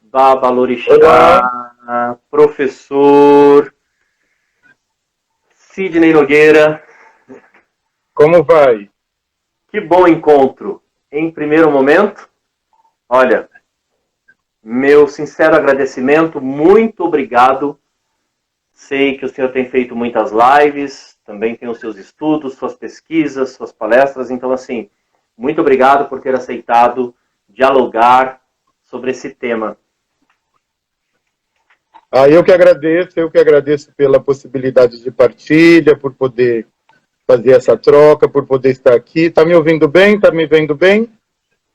Babalorixá, Olá, professor Sidney Nogueira. como vai? Que bom encontro. Em primeiro momento, olha, meu sincero agradecimento, muito obrigado. Sei que o senhor tem feito muitas lives, também tem os seus estudos, suas pesquisas, suas palestras, então, assim, muito obrigado por ter aceitado dialogar sobre esse tema. Eu que agradeço pela possibilidade de partilha, por poder fazer essa troca, por poder estar aqui. Está me ouvindo bem? Está me vendo bem?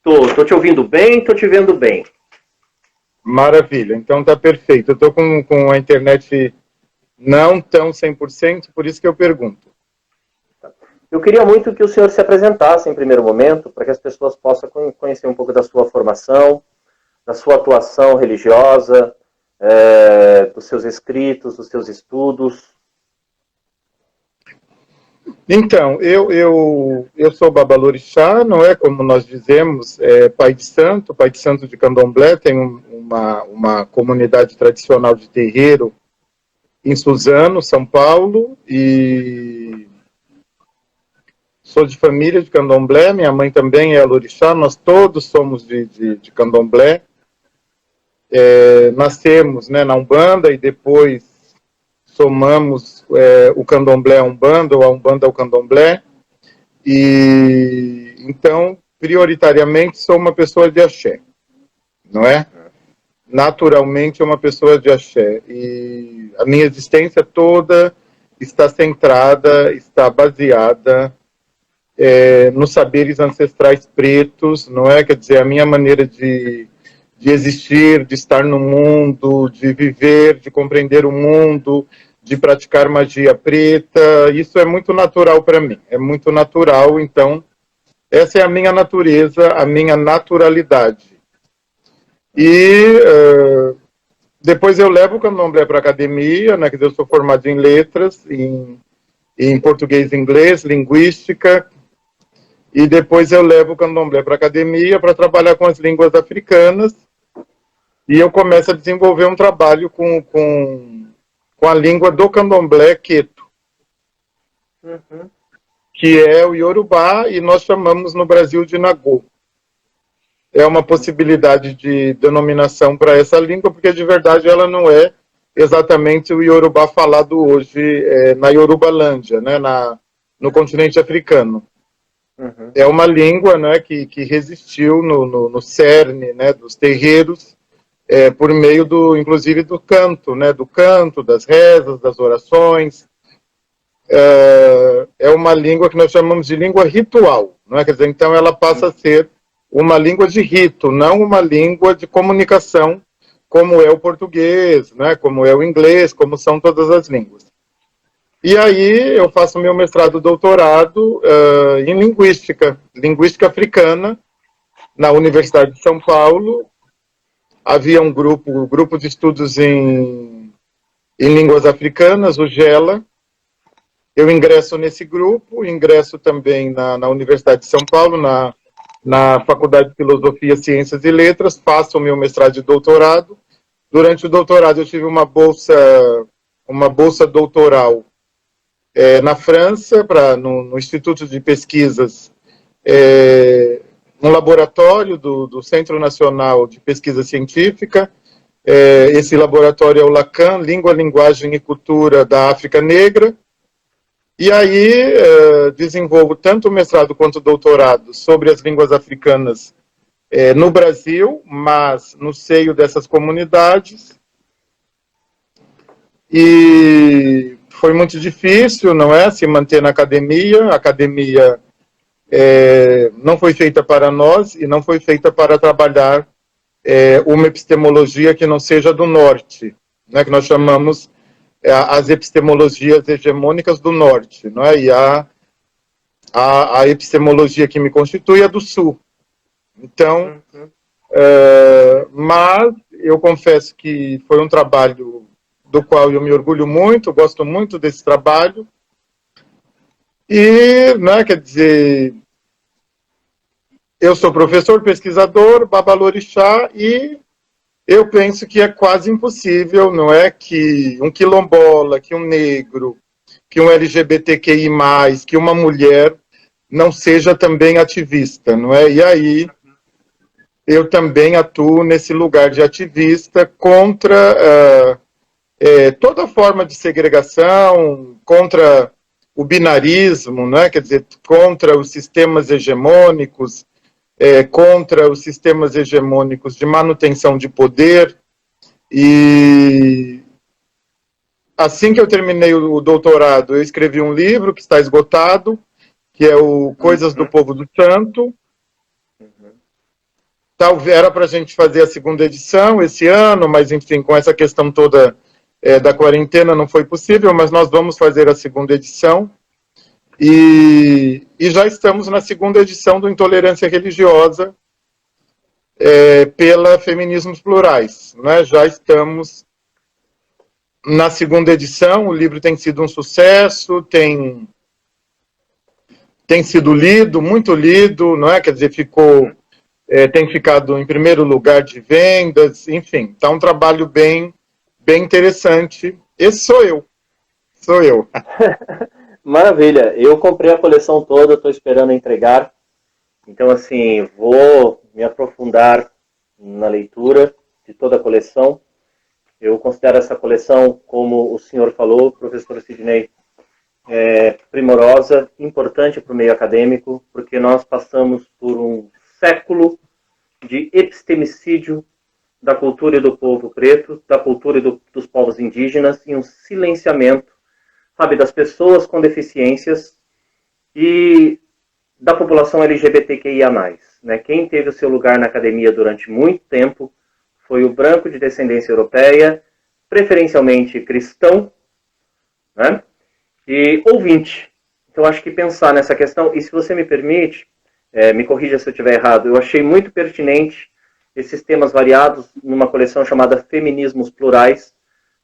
Tô te ouvindo bem, tô te vendo bem. Maravilha, então está perfeito. Eu estou com a internet não tão 100%, por isso que eu pergunto. Eu queria muito que o senhor se apresentasse em primeiro momento, para que as pessoas possam conhecer um pouco da sua formação, da sua atuação religiosa, dos seus escritos, dos seus estudos. Então, eu sou Babalorixá, não é como nós dizemos, pai de santo de Candomblé, tem uma comunidade tradicional de terreiro em Suzano, São Paulo, e sou de família de Candomblé, minha mãe também é alorixá, nós todos somos de Candomblé. Nascemos, né, na Umbanda e depois somamos o Candomblé à Umbanda ou a Umbanda ao Candomblé. E então, prioritariamente, sou uma pessoa de axé, não é? Naturalmente, uma pessoa de axé. E a minha existência toda está centrada, está baseada nos saberes ancestrais pretos, não é? Quer dizer, a minha maneira de existir, de estar no mundo, de viver, de compreender o mundo, de praticar magia preta, isso é muito natural para mim, é muito natural, então essa é a minha natureza, a minha naturalidade. E depois eu levo o candomblé para a academia, né, quer dizer, eu sou formado em letras, em português e inglês, linguística, e depois eu levo o candomblé para a academia para trabalhar com as línguas africanas, e eu começo a desenvolver um trabalho com a língua do candomblé queto, que é o Yorubá, e nós chamamos no Brasil de Nagô. É uma possibilidade de denominação para essa língua, porque de verdade ela não é exatamente o Yorubá falado hoje na Yorubalândia, né, no continente africano. É uma língua, né, que resistiu no cerne, né, dos terreiros, por meio inclusive do canto, né, das rezas, das orações. É uma língua que nós chamamos de língua ritual, não é? Quer dizer, então ela passa a ser uma língua de rito, não uma língua de comunicação, como é o português, né, como é o inglês, como são todas as línguas. E aí eu faço meu mestrado e doutorado em linguística africana, na Universidade de São Paulo. Havia um grupo de estudos em línguas africanas, o GELA. Eu ingresso nesse grupo, ingresso também na Universidade de São Paulo, na Faculdade de Filosofia, Ciências e Letras, faço o meu mestrado e doutorado. Durante o doutorado eu tive uma bolsa doutoral na França, no Instituto de Pesquisas, um laboratório do Centro Nacional de Pesquisa Científica. Esse laboratório é o Lacan, Língua, Linguagem e Cultura da África Negra. E aí desenvolvo tanto o mestrado quanto o doutorado sobre as línguas africanas no Brasil, mas no seio dessas comunidades. E foi muito difícil, não é, se manter na academia. A academia não foi feita para nós e não foi feita para trabalhar uma epistemologia que não seja do norte, né, que nós chamamos as epistemologias hegemônicas do norte, não é? E a epistemologia que me constitui é do sul. Então, mas eu confesso que foi um trabalho do qual eu me orgulho muito, gosto muito desse trabalho. E, né, quer dizer, eu sou professor, pesquisador, babalorixá, e eu penso que é quase impossível, não é, que um quilombola, que um negro, que um LGBTQI+, que uma mulher não seja também ativista, não é? E aí eu também atuo nesse lugar de ativista contra toda forma de segregação, contra o binarismo, não é? Quer dizer, contra os sistemas hegemônicos, contra os sistemas hegemônicos de manutenção de poder. E assim que eu terminei o doutorado, eu escrevi um livro que está esgotado, que é o Coisas do Povo do Santo. Talvez era para a gente fazer a segunda edição esse ano, mas enfim, com essa questão toda da quarentena não foi possível, mas nós vamos fazer a segunda edição. E já estamos na segunda edição do Intolerância Religiosa pela Feminismos Plurais, né? Já estamos na segunda edição, o livro tem sido um sucesso, tem sido lido, muito lido, não é? Quer dizer, tem ficado em primeiro lugar de vendas, enfim, está um trabalho bem interessante. Esse sou eu. Maravilha, eu comprei a coleção toda, estou esperando entregar, então assim, vou me aprofundar na leitura de toda a coleção. Eu considero essa coleção, como o senhor falou, professor Sidney, primorosa, importante para o meio acadêmico, porque nós passamos por um século de epistemicídio da cultura e do povo preto, da cultura e dos povos indígenas, e um silenciamento, sabe, das pessoas com deficiências e da população LGBTQIA+. Né? Quem teve o seu lugar na academia durante muito tempo foi o branco de descendência europeia, preferencialmente cristão, né? E ouvinte. Então, acho que pensar nessa questão, e se você me permite, me corrija se eu estiver errado, eu achei muito pertinente esses temas variados numa coleção chamada Feminismos Plurais,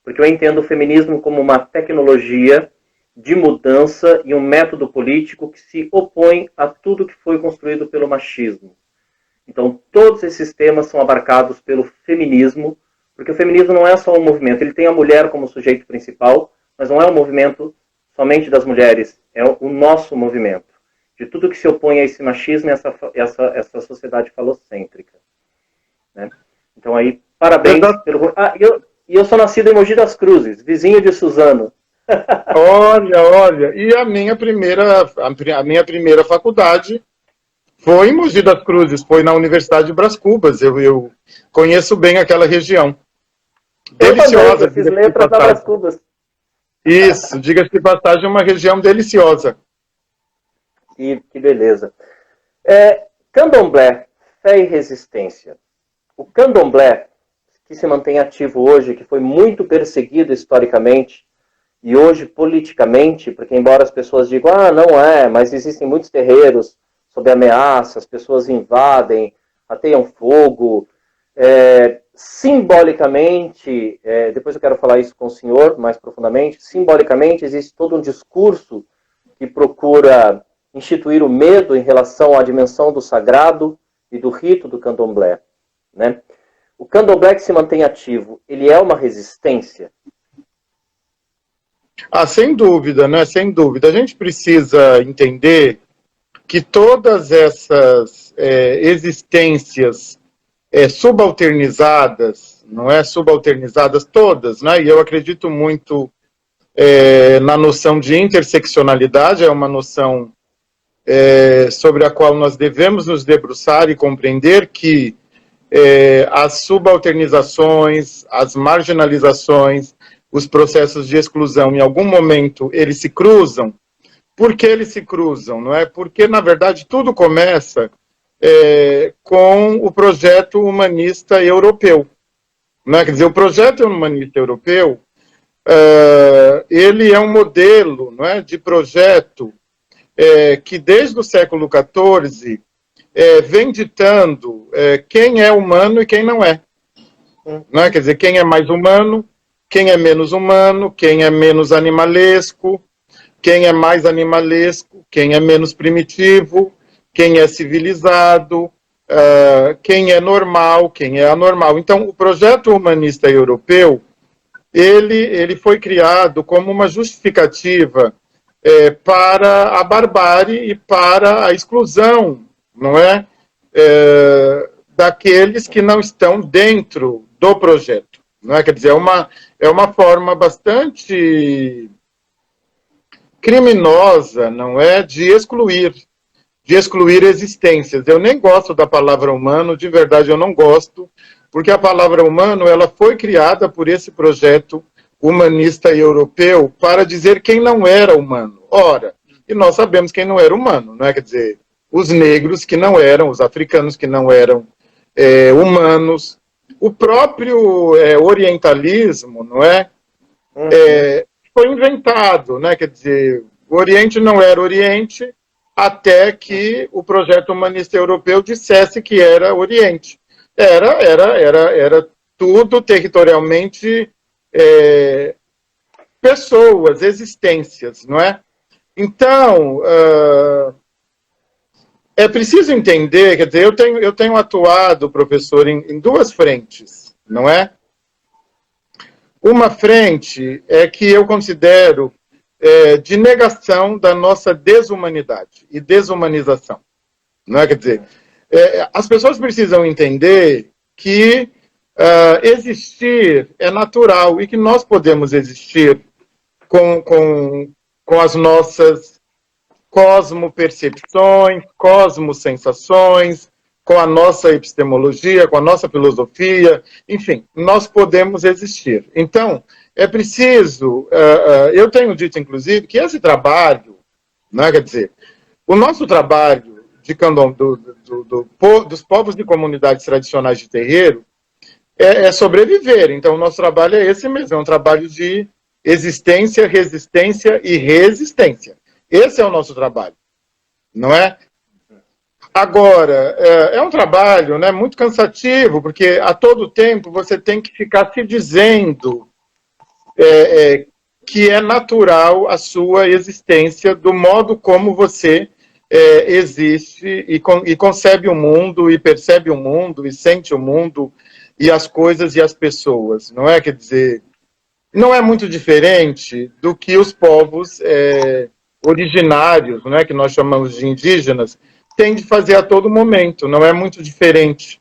porque eu entendo o feminismo como uma tecnologia de mudança e um método político que se opõe a tudo que foi construído pelo machismo. Então, todos esses temas são abarcados pelo feminismo, porque o feminismo não é só um movimento, ele tem a mulher como sujeito principal, mas não é um movimento somente das mulheres, é o nosso movimento, de tudo que se opõe a esse machismo e essa sociedade falocêntrica. Né? Então, aí, parabéns pelo... E eu sou nascido em Mogi das Cruzes, vizinho de Suzano. Olha, e a minha primeira faculdade foi em Mogi das Cruzes, foi na Universidade de Brás Cubas. Eu conheço bem aquela região. Deliciosa. Eu fiz letras na Brás Cubas. Isso, diga-se de passagem, uma região deliciosa. Que beleza. Candomblé, fé e resistência. O candomblé, que se mantém ativo hoje, que foi muito perseguido historicamente, e hoje politicamente, porque embora as pessoas digam, não é, mas existem muitos terreiros sob ameaça, as pessoas invadem, ateiam fogo, simbolicamente, depois eu quero falar isso com o senhor mais profundamente, simbolicamente existe todo um discurso que procura instituir o medo em relação à dimensão do sagrado e do rito do candomblé, né? O candomblé que se mantém ativo, ele é uma resistência? Sem dúvida, né? Sem dúvida. A gente precisa entender que todas essas existências subalternizadas, não é? Subalternizadas todas, né? E eu acredito muito na noção de interseccionalidade, é uma noção sobre a qual nós devemos nos debruçar e compreender que as subalternizações, as marginalizações, os processos de exclusão, em algum momento, eles se cruzam. Por que eles se cruzam? Não é? Porque, na verdade, tudo começa com o projeto humanista europeu. Não é? Quer dizer, o projeto humanista europeu, ele é um modelo, não é, de projeto que, desde o século XIV, vem ditando quem é humano e quem não é. Não é? Quer dizer, quem é mais humano, quem é menos humano, quem é menos animalesco, quem é mais animalesco, quem é menos primitivo, quem é civilizado, quem é normal, quem é anormal. Então, o projeto humanista europeu, ele foi criado como uma justificativa para a barbárie e para a exclusão, não é? Daqueles que não estão dentro do projeto. Não é? Quer dizer, é uma forma bastante criminosa, não é? De excluir existências. Eu nem gosto da palavra humano, de verdade eu não gosto, porque a palavra humano ela foi criada por esse projeto humanista europeu para dizer quem não era humano. Ora, e nós sabemos quem não era humano, não é? Quer dizer, os negros que não eram, os africanos que não eram humanos, o próprio orientalismo, não é? Foi inventado, né? Quer dizer, o Oriente não era Oriente até que o projeto humanista europeu dissesse que era Oriente. Era tudo territorialmente pessoas, existências, não é? Então, é preciso entender, quer dizer, eu tenho atuado, professor, em duas frentes, não é? Uma frente é que eu considero de negação da nossa desumanidade e desumanização. Não é? Quer dizer, as pessoas precisam entender que existir é natural e que nós podemos existir com as nossas cosmopercepções, cosmosensações, com a nossa epistemologia, com a nossa filosofia, enfim, nós podemos existir. Então, é preciso, eu tenho dito, inclusive, que esse trabalho, né, quer dizer, o nosso trabalho de dos povos de comunidades tradicionais de terreiro é sobreviver. Então, o nosso trabalho é esse mesmo, é um trabalho de existência, resistência e resistência. Esse é o nosso trabalho, não é? Agora, é um trabalho, né, muito cansativo, porque a todo tempo você tem que ficar se dizendo que é natural a sua existência do modo como você existe e concebe o mundo, e percebe o mundo, e sente o mundo, e as coisas e as pessoas, não é? Quer dizer, não é muito diferente do que os povos originários, não é, que nós chamamos de indígenas, têm de fazer a todo momento, não é muito diferente.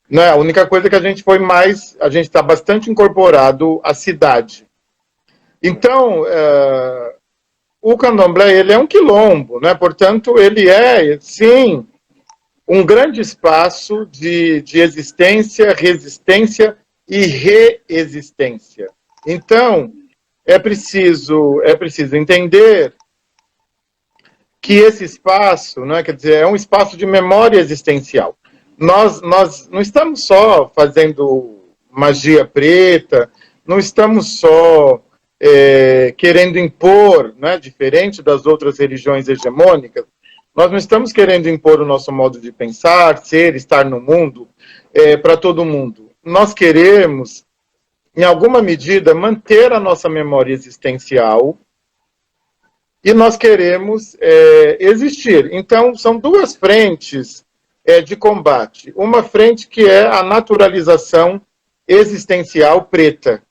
Não é? A única coisa que a gente está bastante incorporado à cidade. Então, o candomblé, ele é um quilombo, né? Portanto, ele é, sim, um grande espaço de existência, resistência e reexistência. Então, é preciso entender que esse espaço, né, quer dizer, é um espaço de memória existencial. Nós não estamos só fazendo magia preta, não estamos só querendo impor, né, diferente das outras religiões hegemônicas, nós não estamos querendo impor o nosso modo de pensar, ser, estar no mundo, para todo mundo. Nós queremos, em alguma medida, manter a nossa memória existencial e nós queremos existir. Então, são duas frentes de combate. Uma frente que é a naturalização existencial preta.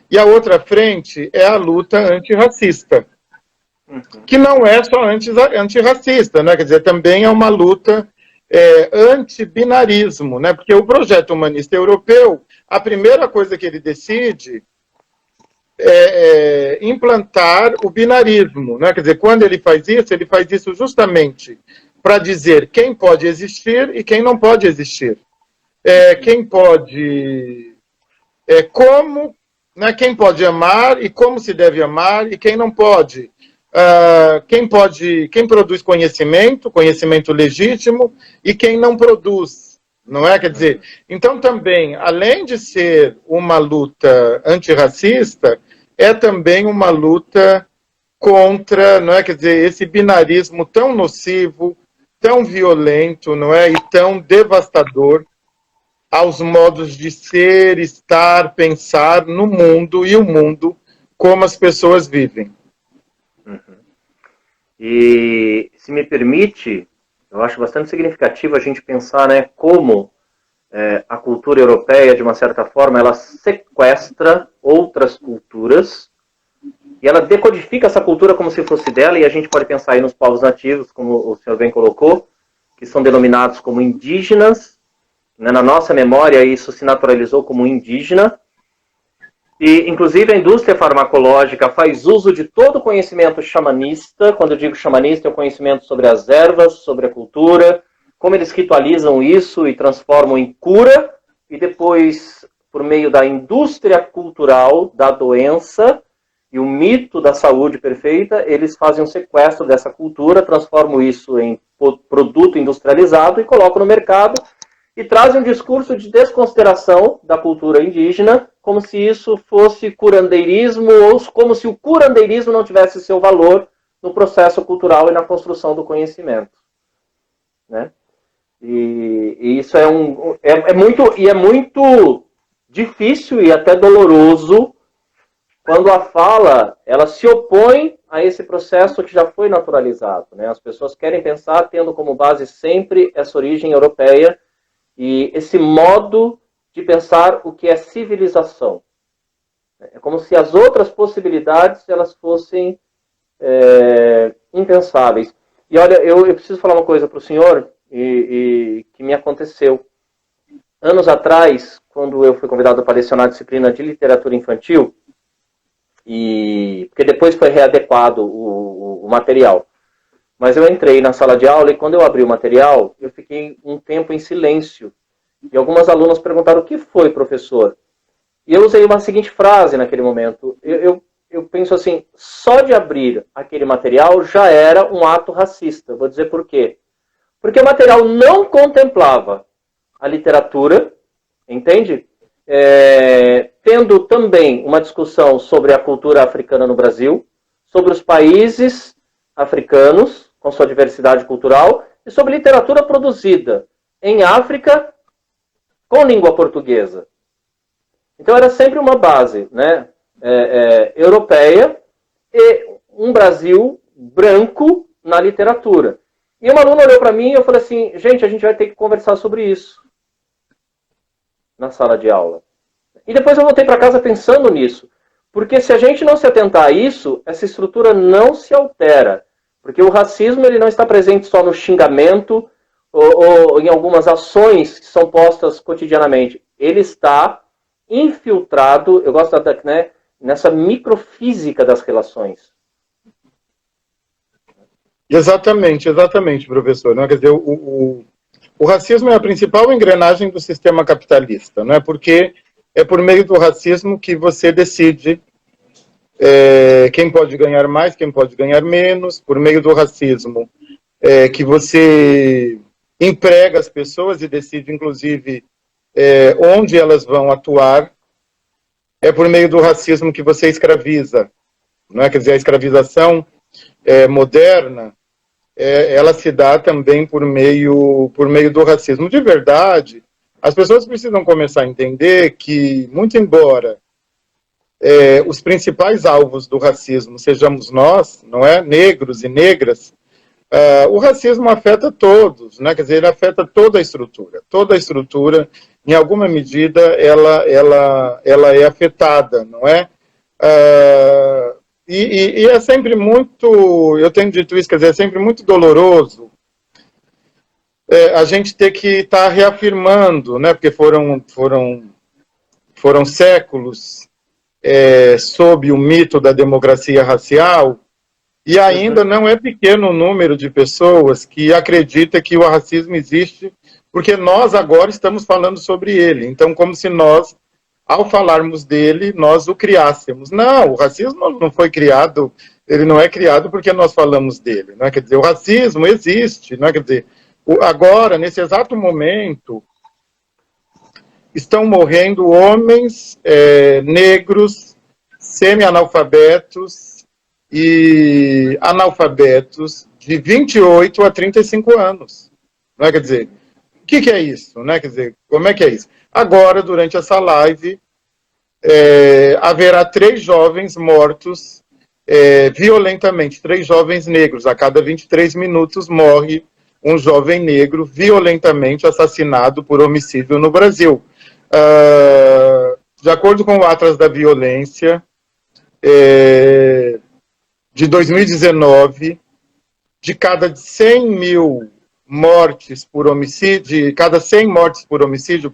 E a outra frente é a luta antirracista, que não é só antirracista, né? Quer dizer, também é uma luta anti-binarismo, né? Porque o projeto humanista europeu, a primeira coisa que ele decide implantar o binarismo, né? Quer dizer, quando ele faz isso justamente para dizer quem pode existir e quem não pode existir. Quem pode... como... Né, quem pode amar e como se deve amar e quem não pode. Quem produz conhecimento legítimo e quem não produz, não é? Quer dizer, então também, além de ser uma luta antirracista, é também uma luta contra, não é? Quer dizer, esse binarismo tão nocivo, tão violento, não é? E tão devastador aos modos de ser, estar, pensar no mundo e o mundo como as pessoas vivem. E, se me permite, Eu acho bastante significativo a gente pensar, né, como a cultura europeia, de uma certa forma, ela sequestra outras culturas e ela decodifica essa cultura como se fosse dela, e a gente pode pensar aí nos povos nativos, como o senhor bem colocou, que são denominados como indígenas, né? Na nossa memória isso se naturalizou como indígena, e inclusive a indústria farmacológica faz uso de todo o conhecimento xamanista. Quando eu digo xamanista, é o conhecimento sobre as ervas, sobre a cultura, como eles ritualizam isso e transformam em cura, e depois, por meio da indústria cultural da doença e o mito da saúde perfeita, eles fazem um sequestro dessa cultura, transformam isso em produto industrializado e colocam no mercado e trazem um discurso de desconsideração da cultura indígena, como se isso fosse curandeirismo, ou como se o curandeirismo não tivesse seu valor no processo cultural e na construção do conhecimento, né? E isso é muito difícil e até doloroso quando a fala ela se opõe a esse processo que já foi naturalizado, né? As pessoas querem pensar tendo como base sempre essa origem europeia e esse modo de pensar o que é civilização. É como se as outras possibilidades elas fossem impensáveis. E olha, eu preciso falar uma coisa para o senhor que me aconteceu. Anos atrás, quando eu fui convidado para lecionar a disciplina de literatura infantil, porque depois foi readequado o material. Mas eu entrei na sala de aula e quando eu abri o material, eu fiquei um tempo em silêncio. E algumas alunas perguntaram: o que foi, professor? E eu usei uma seguinte frase naquele momento. Eu penso assim, só de abrir aquele material já era um ato racista. Vou dizer por quê. Porque o material não contemplava a literatura, entende? Tendo também uma discussão sobre a cultura africana no Brasil, sobre os países africanos, com sua diversidade cultural, e sobre literatura produzida em África com língua portuguesa. Então era sempre uma base, né, europeia e um Brasil branco na literatura. E uma aluna olhou para mim e eu falei assim: gente, a gente vai ter que conversar sobre isso na sala de aula. E depois eu voltei para casa pensando nisso. Porque se a gente não se atentar a isso, essa estrutura não se altera. Porque o racismo ele não está presente só no xingamento ou em algumas ações que são postas cotidianamente. Ele está infiltrado, eu gosto né, nessa microfísica das relações. Exatamente, professor. Não? Quer dizer, o racismo é a principal engrenagem do sistema capitalista, não é? Porque é por meio do racismo que você decide quem pode ganhar mais, quem pode ganhar menos, por meio do racismo que você emprega as pessoas e decide, inclusive, onde elas vão atuar. É por meio do racismo que você escraviza, não é? Quer dizer, a escravização moderna, ela se dá também por meio do racismo. De verdade, as pessoas precisam começar a entender que, muito embora os principais alvos do racismo sejamos nós, não é? Negros e negras, o racismo afeta todos, né? Quer dizer, ele afeta toda a estrutura, em alguma medida, ela é afetada, não é? E é sempre muito, eu tenho dito isso, quer dizer, é sempre muito doloroso a gente ter que estar reafirmando, né? Porque foram séculos sob o mito da democracia racial, e ainda não é pequeno o número de pessoas que acredita que o racismo existe, porque nós agora estamos falando sobre ele. Então, como se nós, ao falarmos dele, nós o criássemos. Não, o racismo não foi criado, ele não é criado porque nós falamos dele. Não é? Quer dizer, o racismo existe. Não é? Quer dizer, agora, nesse exato momento, estão morrendo homens negros, semi-analfabetos e analfabetos de 28 a 35 anos. Não é? Quer dizer, o que é isso? Não é? Quer dizer, como é que é isso? Agora, durante essa live, haverá 3 jovens mortos violentamente, 3 jovens negros. A cada 23 minutos morre um jovem negro violentamente assassinado por homicídio no Brasil. De acordo com o Atlas da Violência, de 2019, de cada 100 mil mortes por homicídio, de cada 100 mortes por homicídio,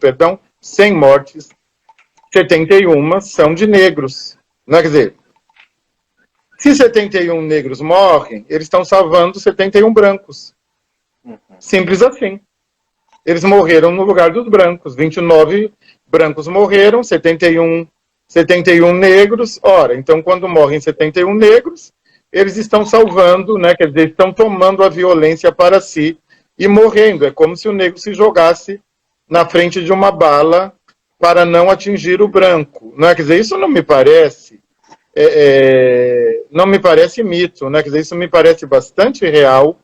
100 mortes, 71 são de negros. Não é, quer dizer, se 71 negros morrem, eles estão salvando 71 brancos. Simples assim. Eles morreram no lugar dos brancos. 29 brancos morreram, 71 negros. Ora, então quando morrem 71 negros, eles estão salvando, né, quer dizer, estão tomando a violência para si e morrendo. É como se o negro se jogasse na frente de uma bala para não atingir o branco. Não é? Quer dizer, isso não me parece, não me parece mito, né? Quer dizer, isso me parece bastante real.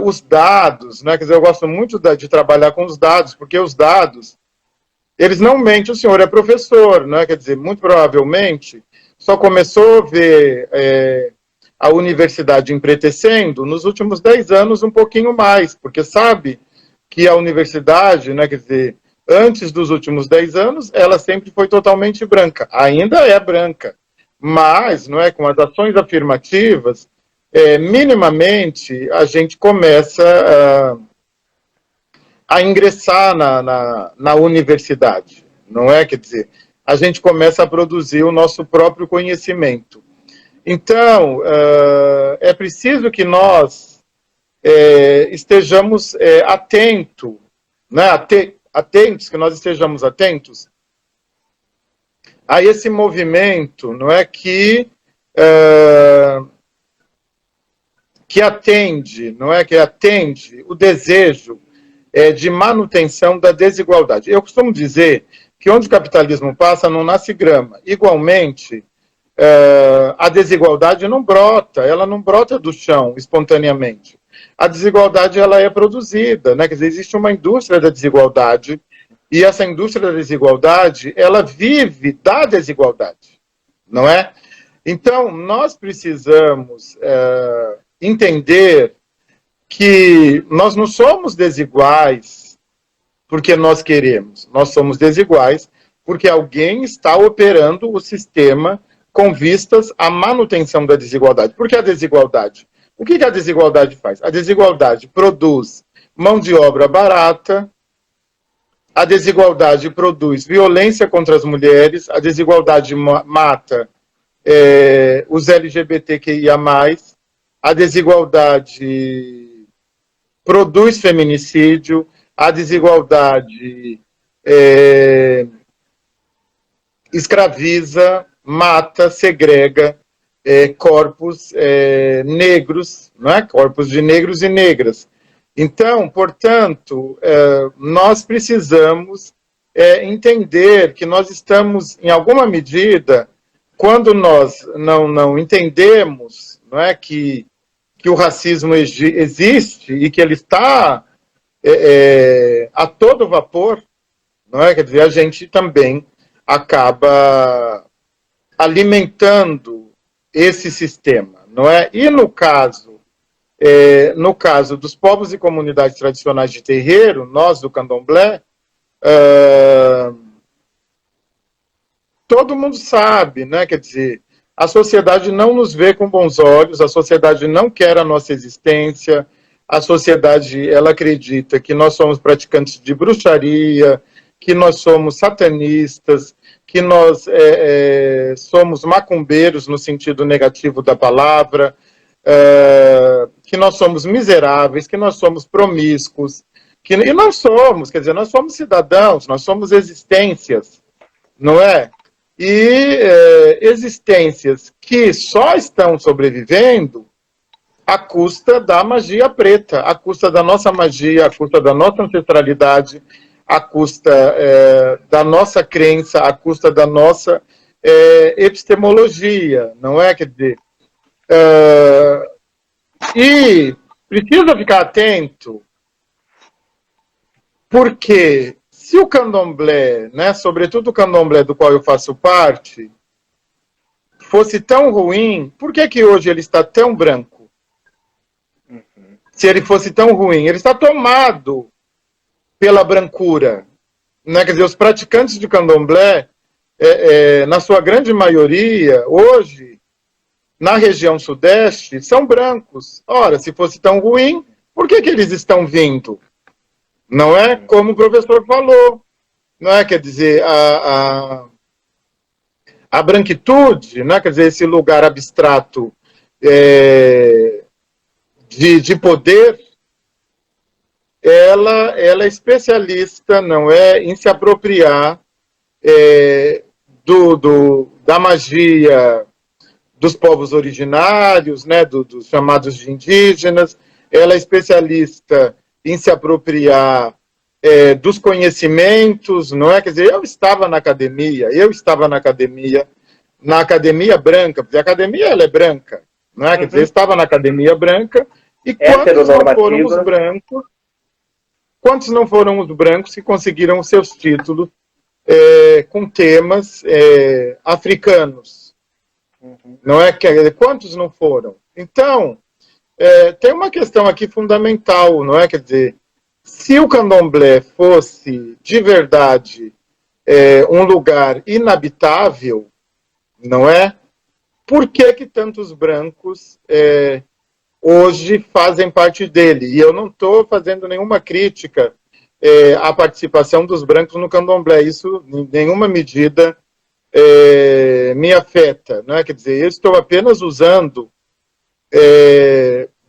Os dados, né? Quer dizer, eu gosto muito de trabalhar com os dados, porque os dados, eles não mentem. O senhor é professor, né? Quer dizer, muito provavelmente só começou a ver a universidade empretecendo nos últimos 10 anos, um pouquinho mais, porque sabe que a universidade, né, quer dizer, antes dos últimos 10 anos, ela sempre foi totalmente branca. Ainda é branca, mas, não é, com as ações afirmativas, minimamente a gente começa a ingressar na universidade, não é? Quer dizer, a gente começa a produzir o nosso próprio conhecimento. Então, é preciso que nós estejamos atentos, né? Atentos, que nós estejamos atentos a esse movimento, não é, que atende, não é, que atende o desejo de manutenção da desigualdade. Eu costumo dizer que onde o capitalismo passa não nasce grama. Igualmente, a desigualdade não brota, ela não brota do chão espontaneamente. A desigualdade, ela é produzida, né? Quer dizer, existe uma indústria da desigualdade, e essa indústria da desigualdade, ela vive da desigualdade, não é? Então, nós precisamos entender que nós não somos desiguais porque nós queremos, nós somos desiguais porque alguém está operando o sistema com vistas à manutenção da desigualdade. Por que a desigualdade? O que a desigualdade faz? A desigualdade produz mão de obra barata, a desigualdade produz violência contra as mulheres, a desigualdade mata os LGBTQIA+, a desigualdade produz feminicídio, a desigualdade escraviza, mata, segrega corpos negros, não é? Corpos de negros e negras. Então, portanto, nós precisamos entender que nós estamos, em alguma medida, quando nós não entendemos, não é, que o racismo existe e que ele está a todo vapor, não é? Quer dizer, a gente também acaba alimentando esse sistema, não é? E no caso dos povos e comunidades tradicionais de terreiro, nós do Candomblé, todo mundo sabe, né? Quer dizer, a sociedade não nos vê com bons olhos, a sociedade não quer a nossa existência, a sociedade, ela acredita que nós somos praticantes de bruxaria, que nós somos satanistas, que nós somos macumbeiros no sentido negativo da palavra, que nós somos miseráveis, que nós somos promíscuos, e nós somos, quer dizer, nós somos cidadãos, nós somos existências, não é? E existências que só estão sobrevivendo à custa da magia preta, à custa da nossa magia, à custa da nossa ancestralidade, à custa da nossa crença, à custa da nossa epistemologia, não é? Quer dizer, e precisa ficar atento, porque se o candomblé, né, sobretudo o candomblé do qual eu faço parte, fosse tão ruim, por que hoje ele está tão branco? se ele fosse tão ruim. Ele está tomado pela brancura. Né? Quer dizer, os praticantes de candomblé, na sua grande maioria, hoje, na região sudeste, são brancos. Ora, se fosse tão ruim, por que eles estão vindo? Não é como o professor falou. Não é? Quer dizer, a branquitude, né? Quer dizer, esse lugar abstrato de poder, ela é especialista, não é, em se apropriar da magia dos povos originários, né, dos chamados de indígenas. Ela é especialista em se apropriar dos conhecimentos, não é? Quer dizer, eu estava na academia branca, porque a academia ela é branca, não é? Quer dizer, eu estava na academia branca, e quantos não foram os brancos que conseguiram os seus títulos com temas africanos? Não é? Quantos não foram? Então, tem uma questão aqui fundamental, não é? Quer dizer, se o candomblé fosse, de verdade, um lugar inabitável, não é? Por que tantos brancos hoje fazem parte dele? E eu não estou fazendo nenhuma crítica à participação dos brancos no candomblé. Isso, em nenhuma medida, me afeta. Não é? Quer dizer, eu estou apenas usando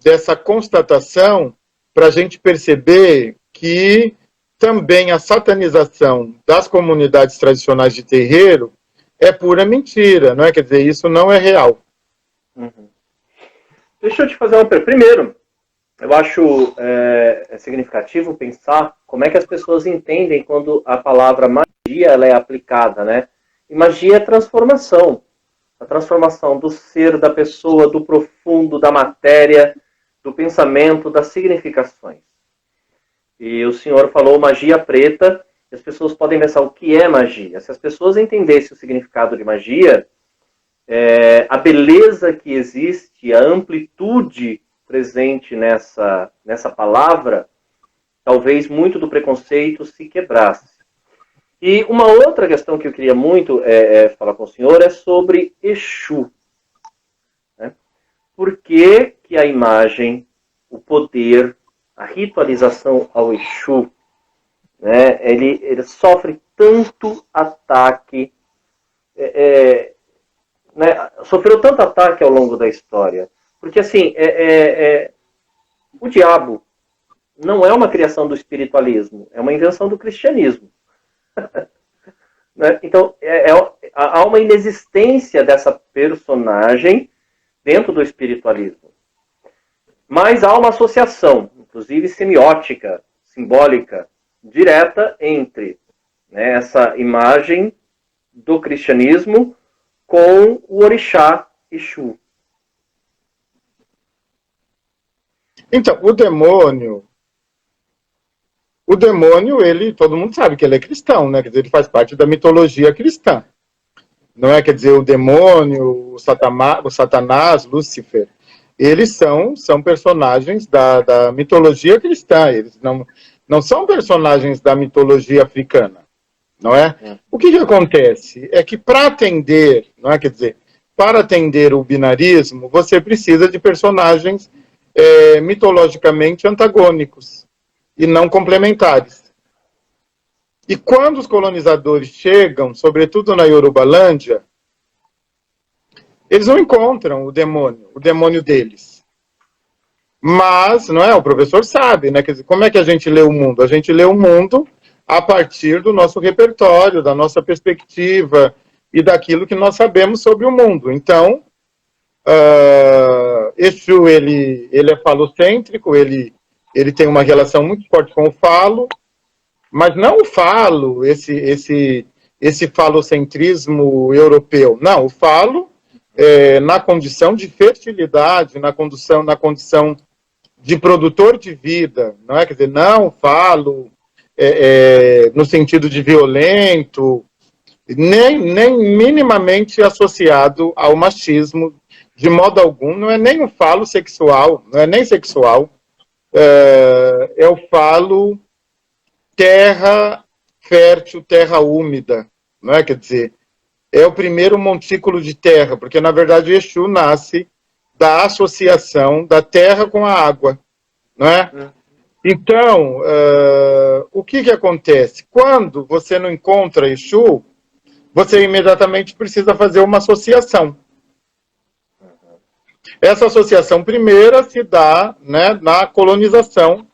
dessa constatação para a gente perceber que também a satanização das comunidades tradicionais de terreiro é pura mentira, não é? Quer dizer, isso não é real. Uhum. Deixa eu te fazer uma pergunta. Primeiro, eu acho significativo pensar como é que as pessoas entendem quando a palavra magia ela é aplicada, né? E magia é transformação. A transformação do ser, da pessoa, do profundo, da matéria, do pensamento, das significações. E o senhor falou magia preta, e as pessoas podem pensar o que é magia. Se as pessoas entendessem o significado de magia, a beleza que existe, a amplitude presente nessa palavra, talvez muito do preconceito se quebrasse. E uma outra questão que eu queria muito falar com o senhor é sobre Exu. Né? Por que a imagem, o poder, a ritualização ao Exu, né, ele sofre tanto ataque, né, sofreu tanto ataque ao longo da história? Porque, assim, o diabo não é uma criação do espiritualismo, é uma invenção do cristianismo. Né? Então, há uma inexistência dessa personagem dentro do espiritualismo. Mas há uma associação, inclusive semiótica, simbólica, direta entre, né, essa imagem do cristianismo com o orixá Exu. Então, o demônio, ele, todo mundo sabe que ele é cristão, né? Quer dizer, ele faz parte da mitologia cristã. Não é? Quer dizer, o demônio, o Satanás, Lúcifer, eles são personagens da mitologia cristã. Eles não são personagens da mitologia africana, não é? O que acontece é que para atender, não é? Quer dizer, para atender o binarismo, você precisa de personagens mitologicamente antagônicos e não complementares. E quando os colonizadores chegam, sobretudo na Yorubalândia, eles não encontram o demônio deles. Mas, não é? O professor sabe, né? Quer dizer, como é que a gente lê o mundo? A gente lê o mundo a partir do nosso repertório, da nossa perspectiva e daquilo que nós sabemos sobre o mundo. Então, Exu, ele é falocêntrico, ele tem uma relação muito forte com o falo, mas não o falo, esse falocentrismo europeu. Não, o falo na condição de fertilidade, na condição de produtor de vida, não é? Quer dizer, não o falo no sentido de violento, nem minimamente associado ao machismo, de modo algum. Não é nem um falo sexual, não é nem sexual, eu falo terra fértil, terra úmida, não é? Quer dizer, é o primeiro montículo de terra, porque na verdade o Exu nasce da associação da terra com a água, não é? Então, o que acontece? Quando você não encontra Exu, você imediatamente precisa fazer uma associação. Essa associação primeira se dá, né, na colonização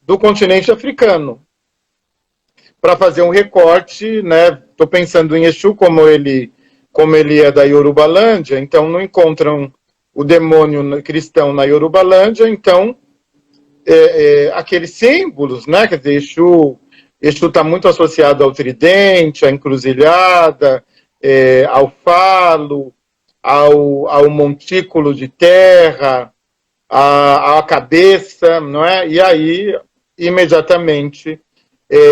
do continente africano. Para fazer um recorte, né? Estou pensando em Exu como ele é da Yorubalândia, então não encontram o demônio cristão na Yorubalândia, então aqueles símbolos, né? Quer dizer, Exu está muito associado ao tridente, à encruzilhada, ao falo, ao montículo de terra, à cabeça, não é? E aí, imediatamente,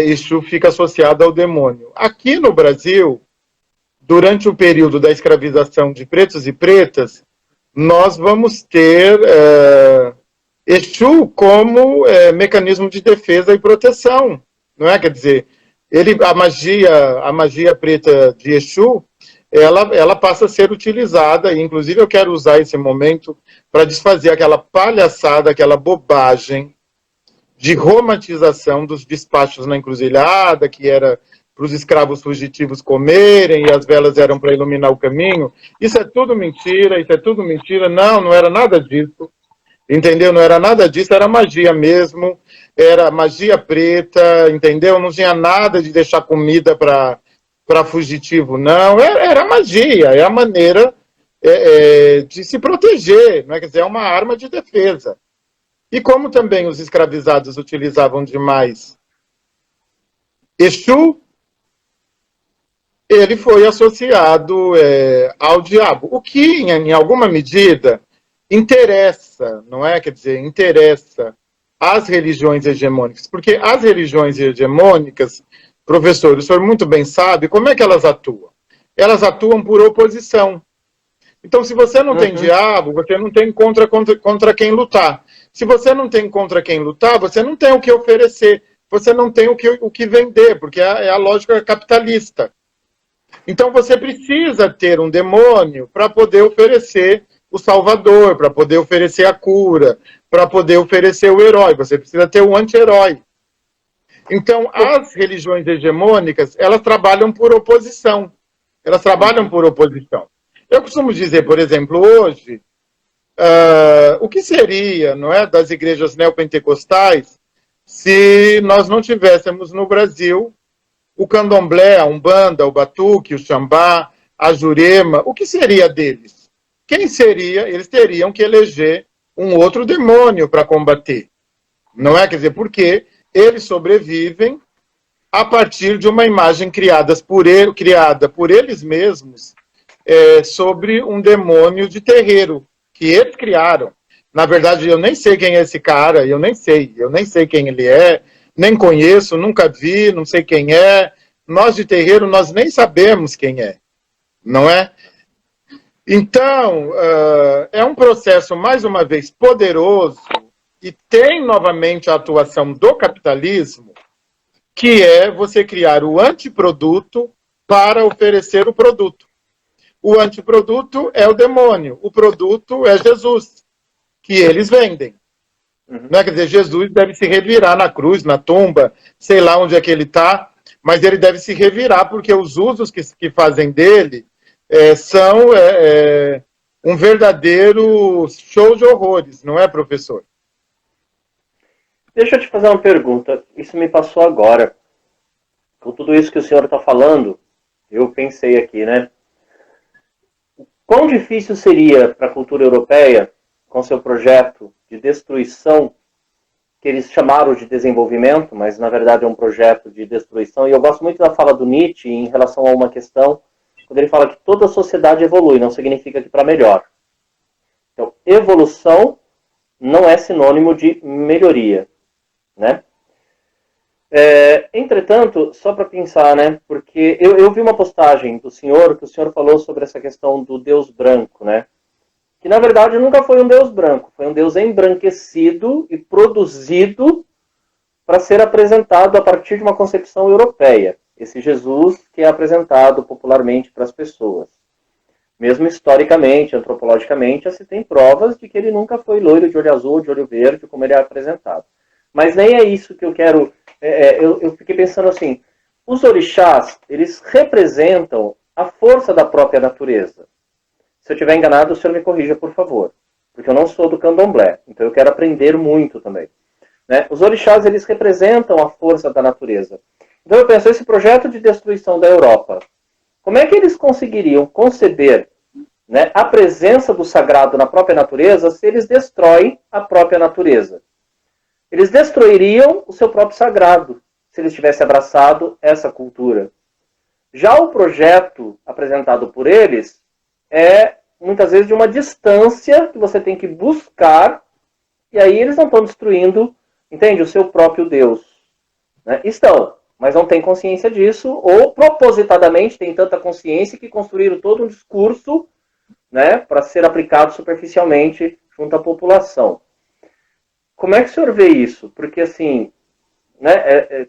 isso fica associado ao demônio. Aqui no Brasil, durante o período da escravização de pretos e pretas, nós vamos ter Exu como mecanismo de defesa e proteção, não é? Quer dizer, a magia preta de Exu, ela passa a ser utilizada, e inclusive eu quero usar esse momento para desfazer aquela palhaçada, aquela bobagem de romantização dos despachos na encruzilhada, que era para os escravos fugitivos comerem e as velas eram para iluminar o caminho. Isso é tudo mentira, não era nada disso, entendeu? Não era nada disso, era magia mesmo, era magia preta, entendeu? Não tinha nada de deixar comida para fugitivo, não. Era magia, é a maneira de se proteger, não é? Quer dizer, é uma arma de defesa. E como também os escravizados utilizavam demais Exu, ele foi associado ao diabo, o que, em alguma medida, interessa, não é? Quer dizer, interessa às religiões hegemônicas, porque as religiões hegemônicas, professor, o senhor muito bem sabe, como é que elas atuam? Elas atuam por oposição. Então, se você não tem diabo, você não tem contra quem lutar. Se você não tem contra quem lutar, você não tem o que oferecer, você não tem o que vender, porque é a lógica capitalista. Então, você precisa ter um demônio para poder oferecer o salvador, para poder oferecer a cura, para poder oferecer o herói. Você precisa ter um anti-herói. Então, as religiões hegemônicas, elas trabalham por oposição. Elas trabalham por oposição. Eu costumo dizer, por exemplo, hoje, o que seria, não é, das igrejas neopentecostais se nós não tivéssemos no Brasil o candomblé, a umbanda, o batuque, o xambá, a jurema? O que seria deles? Quem seria? Eles teriam que eleger um outro demônio para combater. Não é? Quer dizer, porque eles sobrevivem a partir de uma imagem criada por eles mesmos, sobre um demônio de terreiro, que eles criaram. Na verdade, eu nem sei quem é esse cara, eu nem sei quem ele é, nem conheço, nunca vi, não sei quem é. Nós de terreiro, nós nem sabemos quem é, não é? Então, é um processo, mais uma vez, poderoso, e tem novamente a atuação do capitalismo, que é você criar o antiproduto para oferecer o produto. O antiproduto é o demônio, o produto é Jesus, que eles vendem. Não é? Quer dizer, Jesus deve se revirar na cruz, na tumba, sei lá onde é que ele está, mas ele deve se revirar, porque os usos que fazem dele são um verdadeiro show de horrores, não é, professor? Deixa eu te fazer uma pergunta, isso me passou agora. Com tudo isso que o senhor está falando, eu pensei aqui, né? Quão difícil seria para a cultura europeia, com seu projeto de destruição, que eles chamaram de desenvolvimento, mas na verdade é um projeto de destruição, e eu gosto muito da fala do Nietzsche em relação a uma questão, quando ele fala que toda a sociedade evolui, não significa que para melhor. Então, evolução não é sinônimo de melhoria, né? Entretanto, só para pensar, né, porque eu vi uma postagem do senhor, que o senhor falou sobre essa questão do Deus branco, né, que na verdade nunca foi um Deus branco, foi um Deus embranquecido e produzido para ser apresentado a partir de uma concepção europeia. Esse Jesus que é apresentado popularmente para as pessoas. Mesmo historicamente, antropologicamente, se tem provas de que ele nunca foi loiro de olho azul, de olho verde, como ele é apresentado. Mas nem é isso que eu quero... eu fiquei pensando assim, os orixás, eles representam a força da própria natureza. Se eu estiver enganado, o senhor me corrija, por favor. Porque eu não sou do candomblé, então eu quero aprender muito também. Né? Os orixás, eles representam a força da natureza. Então eu penso, esse projeto de destruição da Europa, como é que eles conseguiriam conceber, né, a presença do sagrado na própria natureza se eles destroem a própria natureza? Eles destruiriam o seu próprio sagrado se eles tivessem abraçado essa cultura. Já o projeto apresentado por eles é, muitas vezes, de uma distância que você tem que buscar, e aí eles não estão destruindo, entende, o seu próprio Deus. Né? Estão, mas não têm consciência disso, ou propositadamente têm tanta consciência que construíram todo um discurso, né, para ser aplicado superficialmente junto à população. Como é que o senhor vê isso? Porque, assim, né,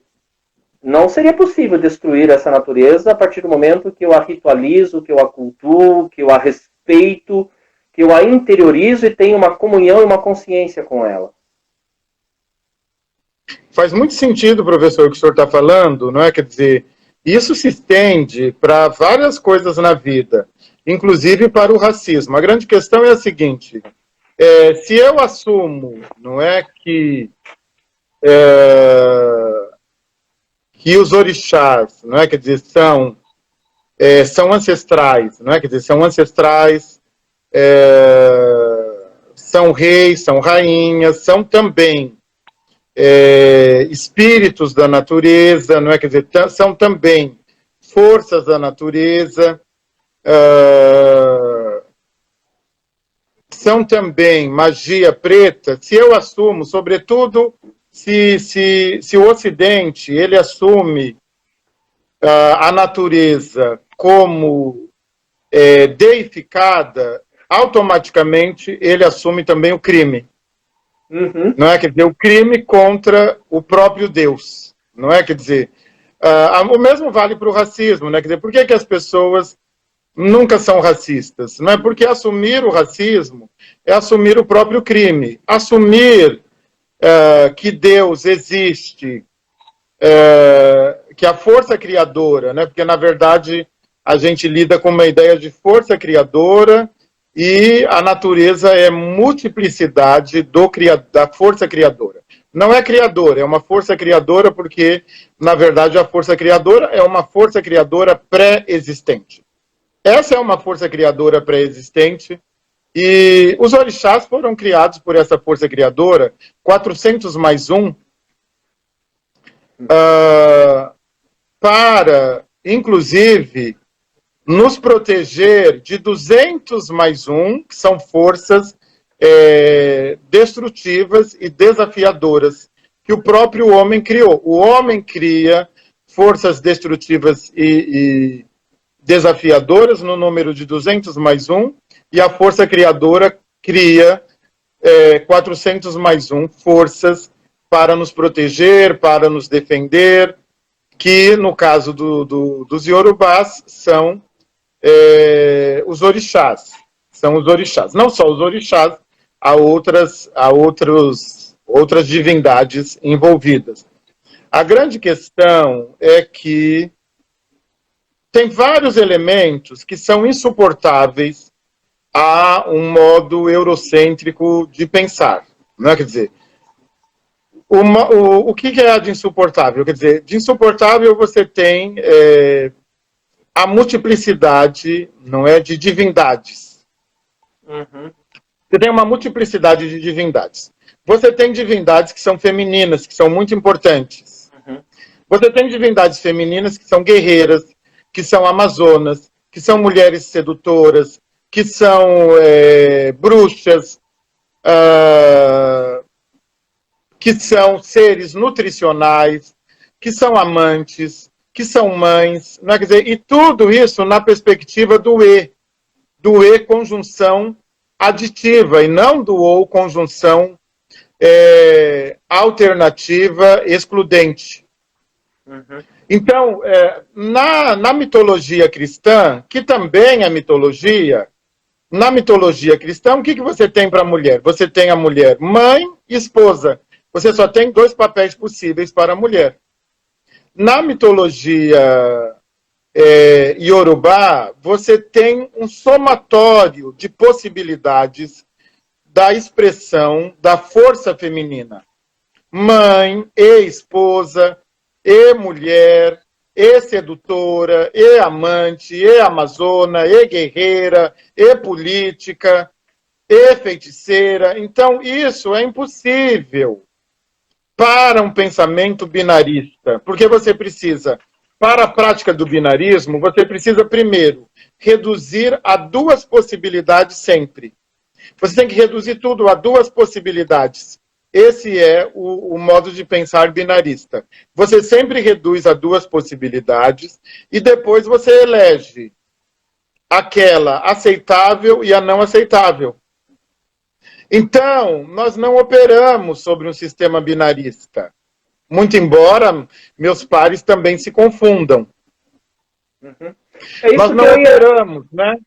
não seria possível destruir essa natureza a partir do momento que eu a ritualizo, que eu a cultuo, que eu a respeito, que eu a interiorizo e tenho uma comunhão e uma consciência com ela. Faz muito sentido, professor, o que o senhor está falando, não é? Quer dizer, isso se estende para várias coisas na vida, inclusive para o racismo. A grande questão é a seguinte, se eu assumo, não é, que os orixás, não é, quer dizer, são ancestrais, não é, quer dizer, são ancestrais, são reis, são rainhas, são também espíritos da natureza, não é, quer dizer, são também forças da natureza, são também magia preta. Se eu assumo, sobretudo, se o Ocidente ele assume a natureza como deificada, automaticamente ele assume também o crime. Uhum. Não é? Quer dizer, o crime contra o próprio Deus. Não é? Quer dizer, o mesmo vale para o racismo. Né? Quer dizer, por que as pessoas nunca são racistas? Não é? Porque assumir o racismo é assumir o próprio crime. Assumir que Deus existe, que a força criadora, né? Porque na verdade a gente lida com uma ideia de força criadora e a natureza é multiplicidade da força criadora. Não é criadora, é uma força criadora porque, na verdade, a força criadora é uma força criadora pré-existente. Essa é uma força criadora pré-existente e os orixás foram criados por essa força criadora, 400 mais 1, para, inclusive, nos proteger de 200 mais 1, que são forças destrutivas e desafiadoras, que o próprio homem criou. O homem cria forças destrutivas e desafiadoras no número de 200 mais 1, e a força criadora cria 400 mais 1 forças para nos proteger, para nos defender, que no caso dos iorubás são os orixás. São os orixás. Não só os orixás, há outras divindades envolvidas. A grande questão é que tem vários elementos que são insuportáveis a um modo eurocêntrico de pensar. Não é? Quer dizer, o que é de insuportável? Quer dizer, de insuportável você tem a multiplicidade, não é, de divindades. Uhum. Você tem uma multiplicidade de divindades. Você tem divindades que são femininas, que são muito importantes. Uhum. Você tem divindades femininas que são guerreiras, que são amazonas, que são mulheres sedutoras, que são bruxas, que são seres nutricionais, que são amantes, que são mães, não é? Quer dizer, e tudo isso na perspectiva do E conjunção aditiva e não do ou conjunção alternativa excludente. Uhum. Então, na mitologia cristã, que também é mitologia, na mitologia cristã, o que você tem para a mulher? Você tem a mulher mãe e esposa. Você só tem 2 papéis possíveis para a mulher. Na mitologia Yorubá, você tem um somatório de possibilidades da expressão da força feminina. Mãe, e esposa, e mulher, e sedutora, e amante, e amazona, e guerreira, e política, e feiticeira. Então, isso é impossível para um pensamento binarista, porque você precisa, para a prática do binarismo, você precisa primeiro reduzir a 2 possibilidades sempre. Você tem que reduzir tudo a 2 possibilidades. Esse é o modo de pensar binarista. Você sempre reduz a 2 possibilidades e depois você elege aquela aceitável e a não aceitável. Então, nós não operamos sobre um sistema binarista. Muito embora meus pares também se confundam. Uhum. Nós não operamos, né?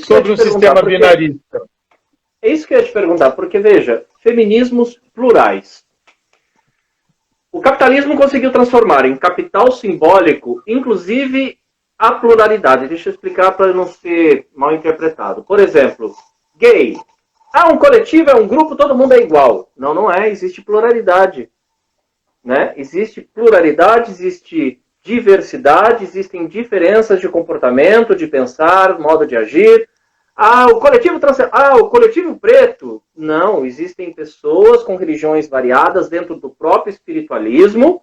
Sobre um sistema binarista. É isso que eu ia te perguntar, porque, veja, feminismos plurais. O capitalismo conseguiu transformar em capital simbólico, inclusive, a pluralidade. Deixa eu explicar para não ser mal interpretado. Por exemplo, gay. Um coletivo é um grupo, todo mundo é igual. Não, não é. Existe pluralidade. Né? Existe pluralidade, existe diversidade, existem diferenças de comportamento, de pensar, modo de agir. O coletivo preto. Não, existem pessoas com religiões variadas dentro do próprio espiritualismo,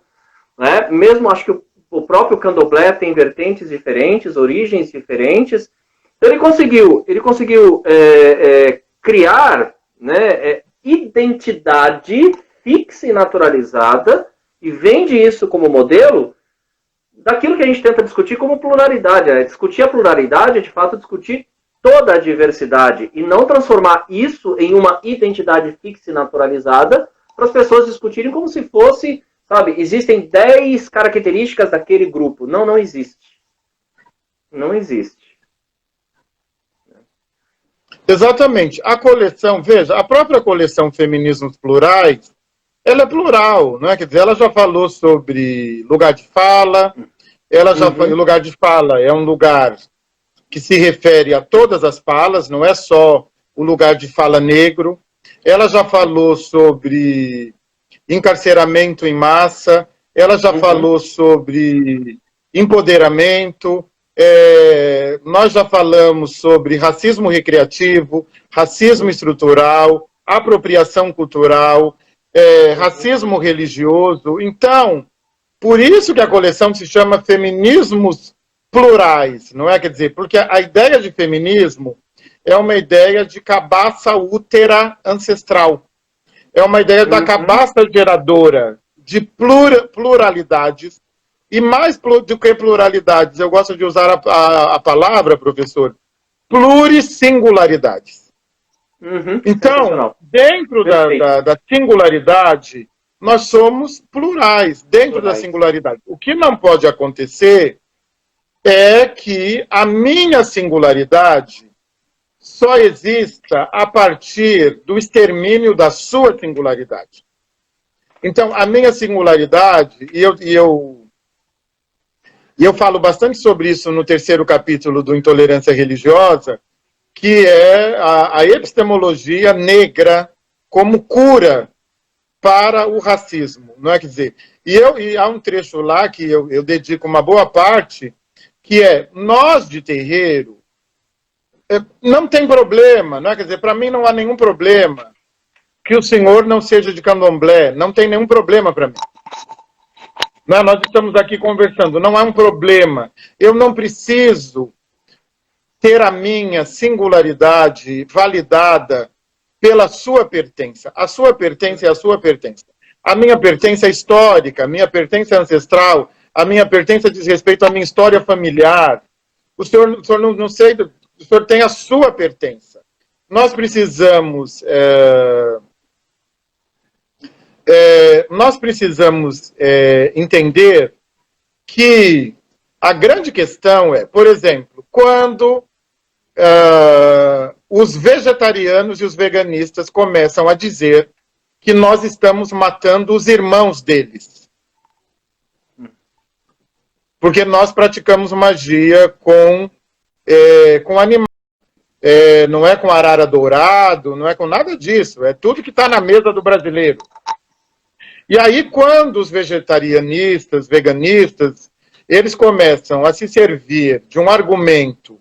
né? Mesmo acho que o próprio candomblé tem vertentes diferentes, origens diferentes. Então, ele conseguiu criar, né, identidade fixa e naturalizada e vende isso como modelo daquilo que a gente tenta discutir como pluralidade. Discutir a pluralidade é, de fato, discutir toda a diversidade e não transformar isso em uma identidade fixa e naturalizada para as pessoas discutirem como se fosse, sabe, existem 10 características daquele grupo. Não, não existe. Não existe. Exatamente. A coleção, veja, a própria coleção Feminismos Plurais, ela é plural, não é? Quer dizer, ela já falou sobre lugar de fala, lugar de fala é um lugar que se refere a todas as falas, não é só o lugar de fala negro. Ela já falou sobre encarceramento em massa, ela já falou sobre empoderamento, nós já falamos sobre racismo recreativo, racismo estrutural, apropriação cultural, racismo religioso. Então, por isso que a coleção se chama Feminismos Plurais, não é? Quer dizer, porque a ideia de feminismo é uma ideia de cabaça útera ancestral. É uma ideia da cabaça geradora de pluralidades. E mais do que pluralidades, eu gosto de usar a palavra, professor, plurissingularidades. Então, dentro da singularidade, nós somos plurais, dentro da singularidade. O que não pode acontecer é que a minha singularidade só exista a partir do extermínio da sua singularidade. Então, a minha singularidade, e eu falo bastante sobre isso no 3º capítulo do Intolerância Religiosa, que é a epistemologia negra como cura para o racismo, não é? Quer dizer, e há um trecho lá que eu dedico uma boa parte, que é, nós de terreiro, não tem problema, não é? Quer dizer, para mim não há nenhum problema que o senhor não seja de candomblé, não tem nenhum problema para mim. Não, nós estamos aqui conversando, não há um problema. Eu não preciso ter a minha singularidade validada pela sua pertença. A sua pertença é a sua pertença. A minha pertença é histórica, a minha pertença é ancestral, a minha pertença diz respeito à minha história familiar. O senhor não sei, o senhor tem a sua pertença. nós precisamos entender que a grande questão é, por exemplo, quando os vegetarianos e os veganistas começam a dizer que nós estamos matando os irmãos deles. Porque nós praticamos magia com animais. Não é com arara dourado, não é com nada disso. É tudo que está na mesa do brasileiro. E aí, quando os vegetarianistas, veganistas, eles começam a se servir de um argumento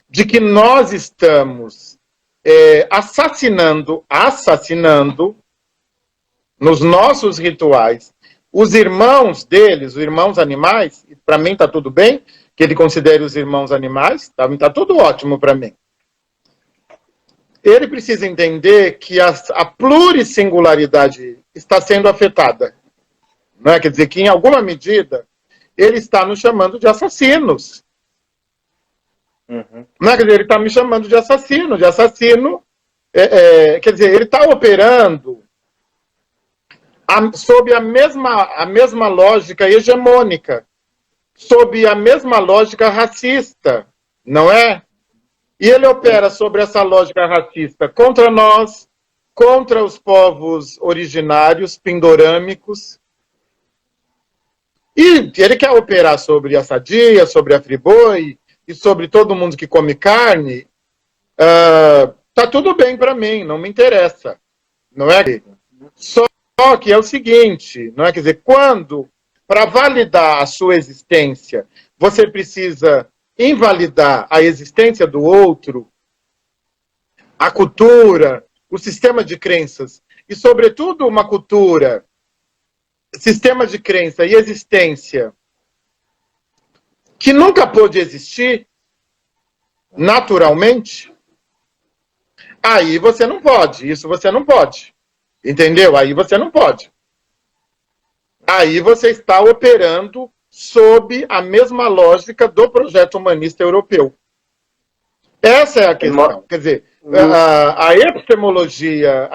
de que nós estamos assassinando nos nossos rituais os irmãos deles, os irmãos animais, para mim está tudo bem, que ele considere os irmãos animais, está tudo ótimo para mim. Ele precisa entender que a plurissingularidade está sendo afetada. Não é? Quer dizer que, em alguma medida, ele está nos chamando de assassinos. Uhum. Não é? Quer dizer, ele está me chamando de assassino. Quer dizer, ele está operando sob a mesma lógica hegemônica, sob a mesma lógica racista, não é? E ele opera sobre essa lógica racista contra nós, contra os povos originários, pindorâmicos. E ele quer operar sobre a Sadia, sobre a Friboi e sobre todo mundo que come carne. Tá tudo bem para mim, não me interessa. Não é? Só que é o seguinte, não é? Quer dizer, quando, para validar a sua existência, você precisa invalidar a existência do outro, a cultura, o sistema de crenças, e, sobretudo, uma cultura, sistema de crença e existência que nunca pôde existir naturalmente, aí você não pode, isso você não pode. Entendeu? Aí você não pode. Aí você está operando sob a mesma lógica do projeto humanista europeu. Essa é a questão. Quer dizer, a epistemologia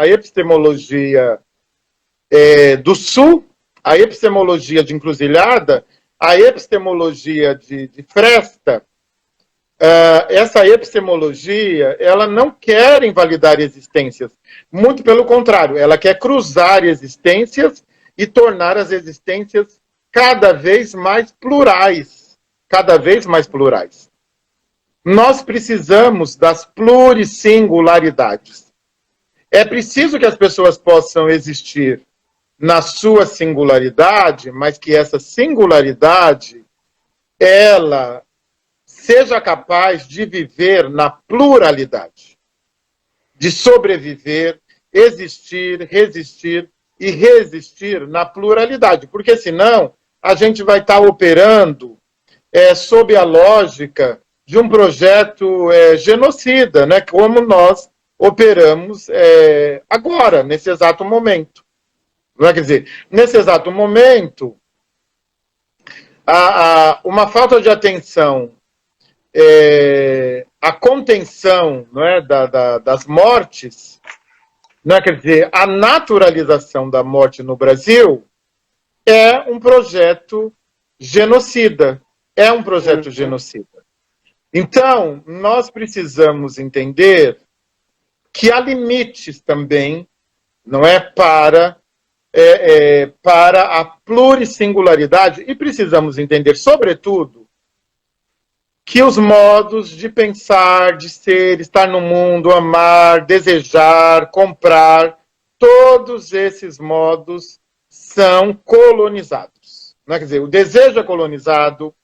do Sul, a epistemologia de encruzilhada, a epistemologia de fresta, essa epistemologia, ela não quer invalidar existências. Muito pelo contrário, ela quer cruzar existências e tornar as existências cada vez mais plurais. Cada vez mais plurais. Nós precisamos das plurissingularidades. É preciso que as pessoas possam existir na sua singularidade, mas que essa singularidade, ela seja capaz de viver na pluralidade, de sobreviver, existir, resistir e resistir na pluralidade, porque senão a gente vai estar operando sob a lógica de um projeto genocida, né, como nós operamos agora, nesse exato momento. Não é? Quer dizer, nesse exato momento, uma falta de atenção, a contenção, não é, das mortes, não é? Quer dizer, a naturalização da morte no Brasil é um projeto genocida. É um projeto genocida. Então, nós precisamos entender que há limites também, não é, para a plurissingularidade, e precisamos entender, sobretudo, que os modos de pensar, de ser, estar no mundo, amar, desejar, comprar, todos esses modos são colonizados. Não é? Quer dizer, o desejo é colonizado,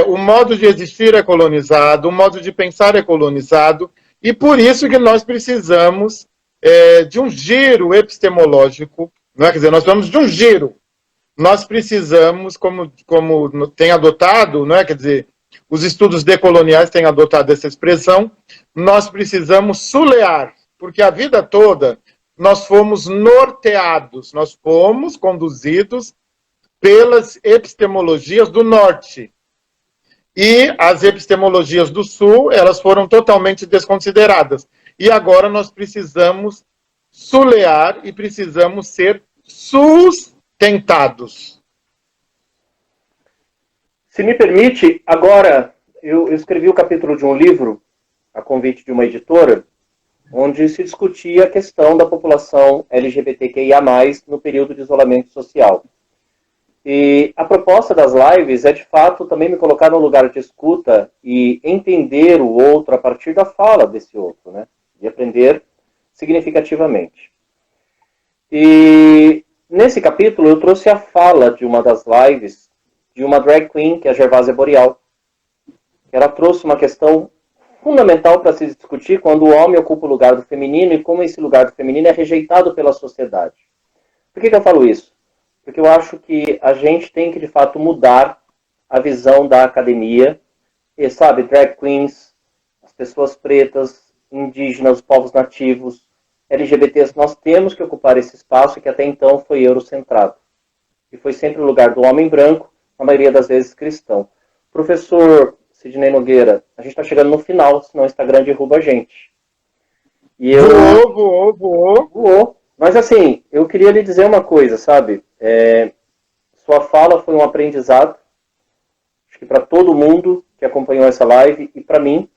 o modo de existir é colonizado, o modo de pensar é colonizado, e por isso que nós precisamos de um giro epistemológico, não é? Quer dizer, nós precisamos de um giro. Nós precisamos, como tem adotado, não é? Quer dizer, os estudos decoloniais têm adotado essa expressão, nós precisamos sulear, porque a vida toda nós fomos norteados, nós fomos conduzidos pelas epistemologias do norte. E as epistemologias do sul, elas foram totalmente desconsideradas. e agora nós precisamos sulear e precisamos ser sustentados. Se me permite, agora eu escrevi o capítulo de um livro, a convite de uma editora, onde se discutia a questão da população LGBTQIA+, no período de isolamento social. E a proposta das lives é, de fato, também me colocar no lugar de escuta e entender o outro a partir da fala desse outro, né? E aprender significativamente. E nesse capítulo eu trouxe a fala de uma das lives de uma drag queen, que é a Gervásia Boreal. Ela trouxe uma questão fundamental para se discutir quando o homem ocupa o lugar do feminino e como esse lugar do feminino é rejeitado pela sociedade. Por que eu falo isso? Porque eu acho que a gente tem que, de fato, mudar a visão da academia. E, sabe, drag queens, as pessoas pretas, indígenas, os povos nativos, LGBTs, nós temos que ocupar esse espaço que até então foi eurocentrado. E foi sempre o lugar do homem branco, na maioria das vezes cristão. Professor Sidney Nogueira, a gente está chegando no final, senão o Instagram derruba a gente. E voou. Mas assim, eu queria lhe dizer uma coisa, sabe? Sua fala foi um aprendizado, acho que para todo mundo que acompanhou essa live e para mim.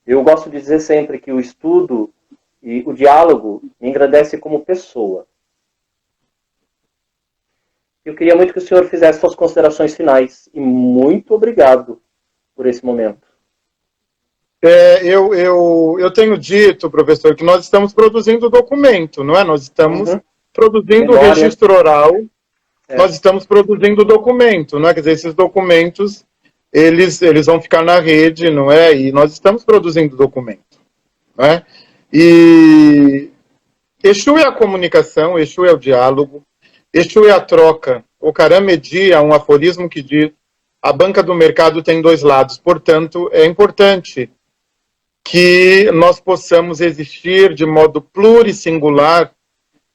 Eu gosto de dizer sempre que o estudo e o diálogo me engrandece como pessoa. Eu queria muito que o senhor fizesse suas considerações finais. E muito obrigado por esse momento. Eu tenho dito, professor, que nós estamos produzindo documento, não é? Nós estamos produzindo registro oral, nós estamos produzindo documento, não é? Quer dizer, esses documentos, eles vão ficar na rede, não é? E nós estamos produzindo documento, não é? E Exu é a comunicação, Exu é o diálogo, Exu é a troca. O Karamedi é um aforismo que diz: a banca do mercado tem dois lados. Portanto, é importante que nós possamos existir de modo plurissingular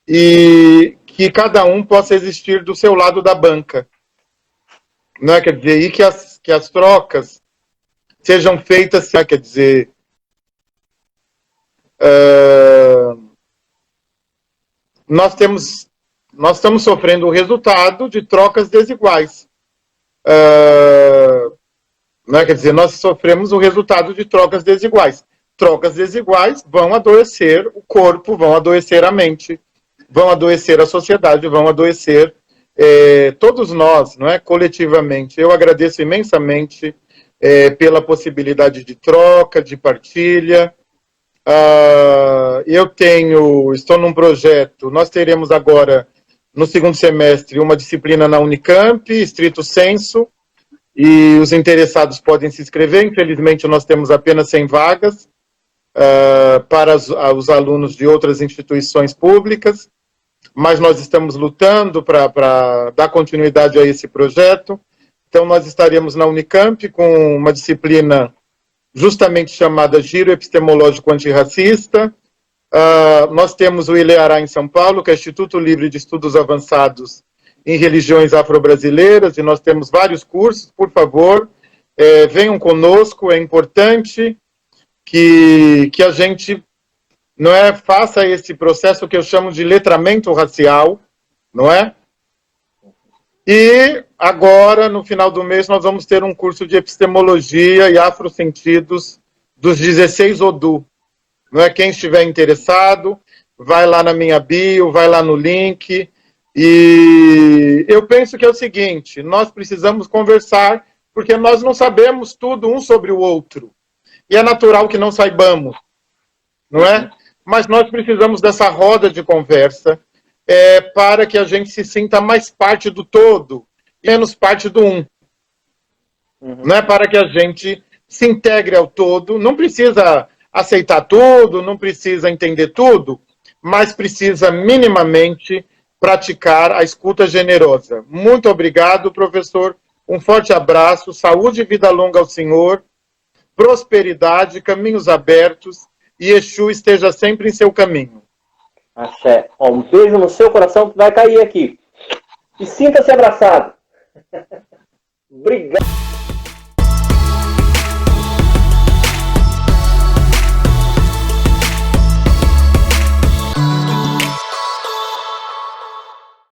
e que cada um possa existir do seu lado da banca. Não é? Quer dizer, e que as trocas sejam feitas, quer dizer, nós estamos sofrendo o resultado de trocas desiguais. Né? Quer dizer, nós sofremos o resultado de trocas desiguais. Trocas desiguais vão adoecer o corpo, vão adoecer a mente, vão adoecer a sociedade, vão adoecer todos nós, não é? Coletivamente. Eu agradeço imensamente pela possibilidade de troca, de partilha. Estou num projeto, nós teremos agora, no segundo semestre, uma disciplina na Unicamp, estrito sensu, e os interessados podem se inscrever. Infelizmente, nós temos apenas 100 vagas para os alunos de outras instituições públicas, mas nós estamos lutando para dar continuidade a esse projeto. Então, nós estaremos na Unicamp com uma disciplina justamente chamada Giro Epistemológico Antirracista. Nós temos o ILEARA em São Paulo, que é Instituto Livre de Estudos Avançados em Religiões Afro-Brasileiras, e nós temos vários cursos. Por favor, venham conosco. É importante que a gente faça esse processo que eu chamo de letramento racial, não é? E agora, no final do mês, nós vamos ter um curso de epistemologia e afrosentidos dos 16 Odu. Não é? Quem estiver interessado, vai lá na minha bio, vai lá no link. E eu penso que é o seguinte: nós precisamos conversar, porque nós não sabemos tudo um sobre o outro. E é natural que não saibamos, não é? Mas nós precisamos dessa roda de conversa para que a gente se sinta mais parte do todo e menos parte do um. Não é? Para que a gente se integre ao todo. Não precisa aceitar tudo, não precisa entender tudo, mas precisa minimamente praticar a escuta generosa. Muito obrigado, professor. Um forte abraço, saúde e vida longa ao senhor, prosperidade, caminhos abertos, e Exu esteja sempre em seu caminho. Axé. Um beijo no seu coração que vai cair aqui. E sinta-se abraçado. Obrigado.